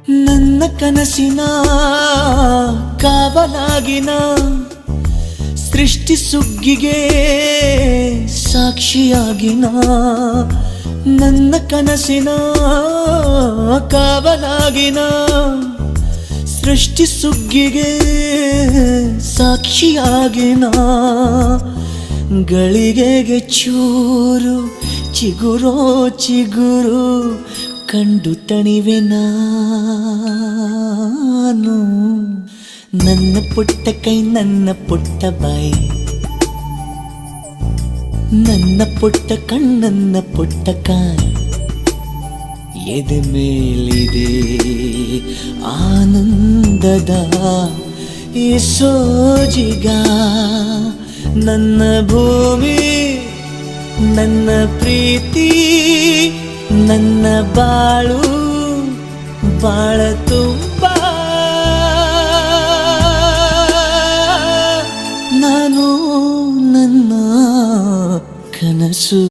ನನ್ನ ಕನಸಿನ ಕಾವಲಾಗಿನ ಸೃಷ್ಟಿ ಸುಗ್ಗಿಗೆ ಸಾಕ್ಷಿಯಾಗಿನ ನನ್ನ ಕನಸಿನ ಕಾವಲಾಗಿನ ಸೃಷ್ಟಿ ಸುಗ್ಗಿಗೆ ಸಾಕ್ಷಿಯಾಗಿನ ಗಳಿಗೆಗೆ ಚೂರು ಚಿಗುರೋ ಚಿಗುರು ಕಂಡು ತಣಿವೆ ನಾನು. ನನ್ನ ಪುಟ್ಟ ಕೈ ನನ್ನ ಪುಟ್ಟ ಬಾಯಿ, ನನ್ನ ಪುಟ್ಟ ಕಣ್ಣನ್ನ ಪುಟ್ಟ ಕಾಯಿ, ಎದೆ ಮೇಲಿದೆ ಆನಂದದ ಈ ಸೋಜಿಗ. ನನ್ನ ಭೂಮಿ ನನ್ನ ಪ್ರೀತಿ ನನ್ನ ಬಾಳು ಬಾಳ ತುಂಬ ನಾನು ನನ್ನ ಕನಸು.